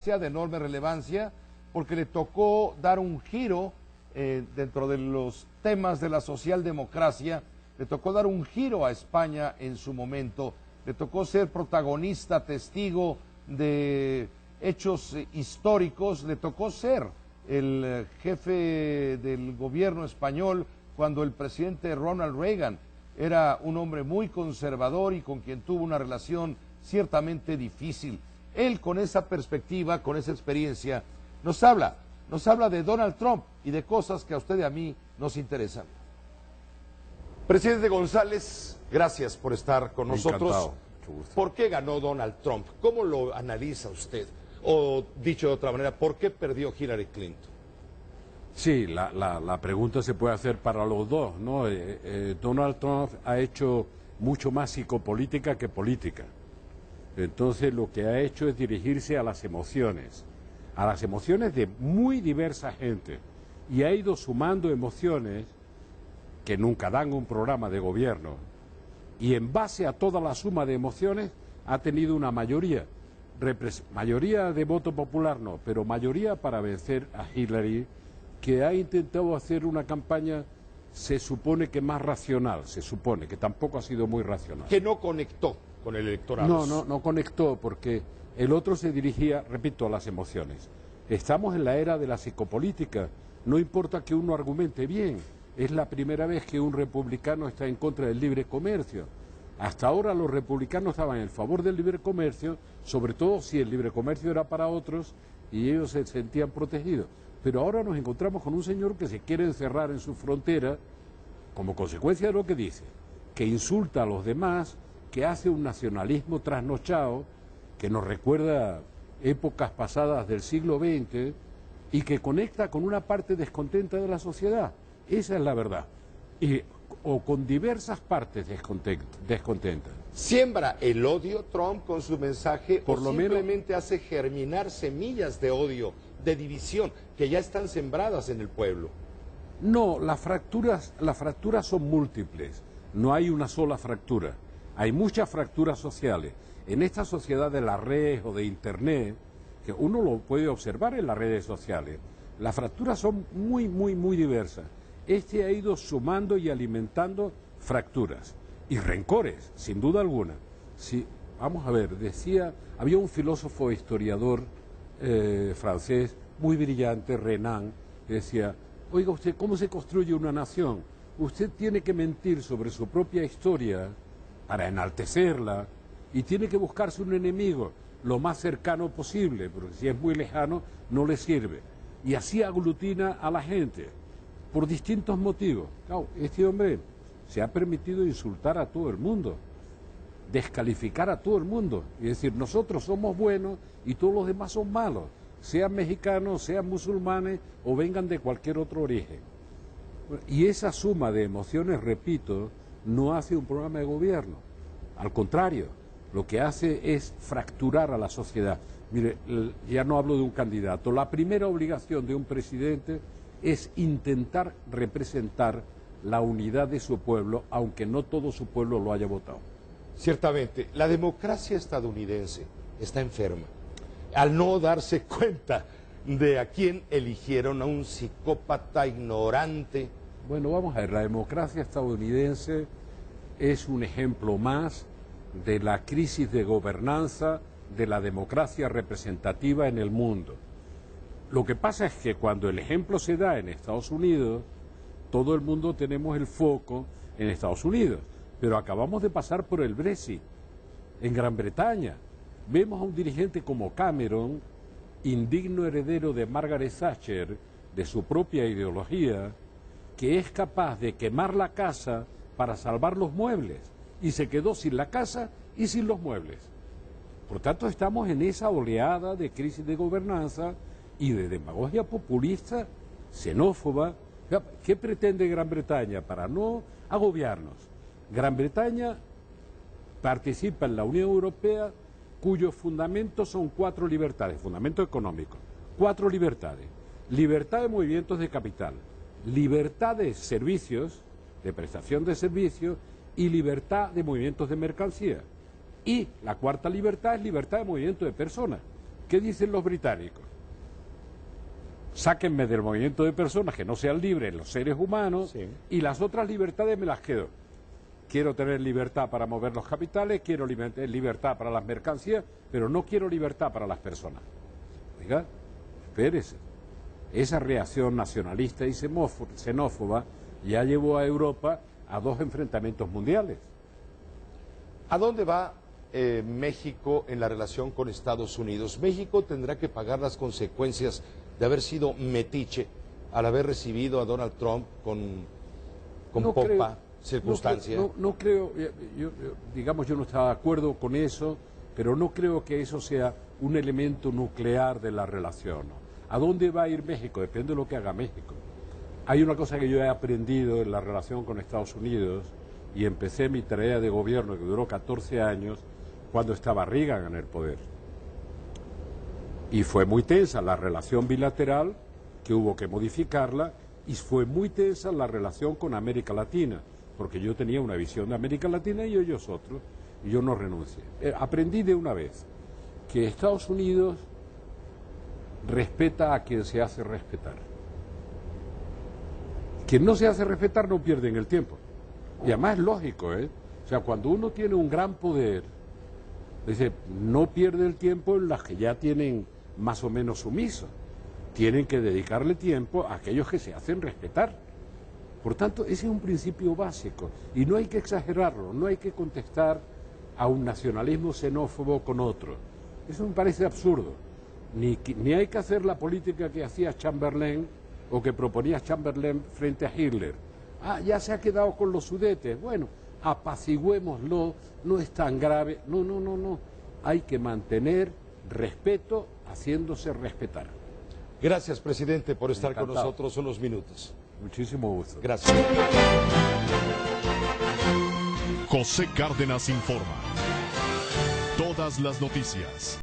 sea de enorme relevancia porque le tocó dar un giro dentro de los temas de la socialdemocracia, le tocó dar un giro a España en su momento, le tocó ser protagonista, testigo de hechos históricos, le tocó ser el jefe del gobierno español cuando el presidente Ronald Reagan era un hombre muy conservador y con quien tuvo una relación ciertamente difícil. Él, con esa perspectiva, con esa experiencia, nos habla de Donald Trump y de cosas que a usted y a mí nos interesan. Presidente González, gracias por estar con nosotros. Encantado. ¿Por qué ganó Donald Trump? ¿Cómo lo analiza usted? O dicho de otra manera, ¿por qué perdió Hillary Clinton? Sí, la pregunta se puede hacer para los dos, ¿no? Donald Trump ha hecho mucho más psicopolítica que política. Entonces lo que ha hecho es dirigirse a las emociones de muy diversa gente. Y ha ido sumando emociones que nunca dan un programa de gobierno. Y en base a toda la suma de emociones ha tenido una mayoría. Mayoría de voto popular no, pero mayoría para vencer a Hillary, que ha intentado hacer una campaña, se supone que más racional, se supone que tampoco ha sido muy racional. Que no conectó con el electorado. No conectó porque el otro se dirigía, repito, a las emociones. Estamos en la era de la psicopolítica, no importa que uno argumente bien, es la primera vez que un republicano está en contra del libre comercio. Hasta ahora los republicanos estaban en favor del libre comercio, sobre todo si el libre comercio era para otros y ellos se sentían protegidos. Pero ahora nos encontramos con un señor que se quiere encerrar en su frontera como consecuencia de lo que dice, que insulta a los demás, que hace un nacionalismo trasnochado, que nos recuerda épocas pasadas del siglo XX y que conecta con una parte descontenta de la sociedad. Esa es la verdad. O con diversas partes descontentas. ¿Siembra el odio Trump con su mensaje Por o lo simplemente hace germinar semillas de odio, de división, que ya están sembradas en el pueblo? No, las fracturas son múltiples, no hay una sola fractura, hay muchas fracturas sociales. En esta sociedad de las redes o de Internet, que uno lo puede observar en las redes sociales, las fracturas son muy diversas. Este ha ido sumando y alimentando fracturas y rencores, sin duda alguna. Sí, vamos a ver, había un filósofo historiador francés muy brillante, Renan, que decía: oiga usted, ¿cómo se construye una nación? Usted tiene que mentir sobre su propia historia para enaltecerla y tiene que buscarse un enemigo lo más cercano posible, porque si es muy lejano no le sirve. Y así aglutina a la gente por distintos motivos. Claro, este hombre se ha permitido insultar a todo el mundo, descalificar a todo el mundo y decir: nosotros somos buenos y todos los demás son malos, sean mexicanos, sean musulmanes o vengan de cualquier otro origen. Y esa suma de emociones, repito, no hace un programa de gobierno. Al contrario, lo que hace es fracturar a la sociedad. Mire, ya no hablo de un candidato. La primera obligación de un presidente es intentar representar la unidad de su pueblo, aunque no todo su pueblo lo haya votado. Ciertamente, la democracia estadounidense está enferma. Al no darse cuenta de a quién eligieron, a un psicópata ignorante. Bueno, vamos a ver, la democracia estadounidense es un ejemplo más de la crisis de gobernanza de la democracia representativa en el mundo. Lo que pasa es que cuando el ejemplo se da en Estados Unidos, todo el mundo tenemos el foco en Estados Unidos, pero acabamos de pasar por el Brexit en Gran Bretaña. Vemos a un dirigente como Cameron, indigno heredero de Margaret Thatcher, de su propia ideología, que es capaz de quemar la casa para salvar los muebles, y se quedó sin la casa y sin los muebles. Por tanto, estamos en esa oleada de crisis de gobernanza y de demagogia populista, xenófoba. ¿Qué pretende Gran Bretaña? Para no agobiarnos, Gran Bretaña participa en la Unión Europea, cuyos fundamentos son 4 libertades, fundamento económico, 4 libertades: libertad de movimientos de capital, libertad de servicios, de prestación de servicios, y libertad de movimientos de mercancía. Y la 4ª libertad es libertad de movimiento de personas. ¿Qué dicen los británicos? Sáquenme del movimiento de personas que no sean libres los seres humanos, sí, y las otras libertades me las quedo. Quiero tener libertad para mover los capitales, quiero libertad para las mercancías, pero no quiero libertad para las personas. Oiga, espérese. Esa reacción nacionalista y xenófoba ya llevó a Europa a 2 enfrentamientos mundiales. ¿A dónde va México en la relación con Estados Unidos? México tendrá que pagar las consecuencias de haber sido metiche al haber recibido a Donald Trump con pompa, circunstancia. No creo, digamos, yo no estaba de acuerdo con eso, pero no creo que eso sea un elemento nuclear de la relación, ¿no? ¿A dónde va a ir México? Depende de lo que haga México. Hay una cosa que yo he aprendido en la relación con Estados Unidos, y empecé mi tarea de gobierno, que duró 14 años, cuando estaba Reagan en el poder. Y fue muy tensa la relación bilateral, que hubo que modificarla, y fue muy tensa la relación con América Latina, porque yo tenía una visión de América Latina y ellos otros, y yo no renuncié. Aprendí de una vez que Estados Unidos respeta a quien se hace respetar. Quien no se hace respetar no pierde en el tiempo. Y además es lógico, ¿eh? O sea, cuando uno tiene un gran poder, dice, no pierde el tiempo en las que ya tienen más o menos sumisos. Tienen que dedicarle tiempo a aquellos que se hacen respetar. Por tanto, ese es un principio básico. Y no hay que exagerarlo, no hay que contestar a un nacionalismo xenófobo con otro. Eso me parece absurdo. Ni hay que hacer la política que hacía Chamberlain o que proponía Chamberlain frente a Hitler. Ah, ya se ha quedado con los Sudetes. Bueno, apaciguémoslo, no es tan grave. No. Hay que mantener respeto haciéndose respetar. Gracias, presidente, por estar con nosotros unos minutos. Muchísimo gusto. Gracias. José Cárdenas informa. Todas las noticias.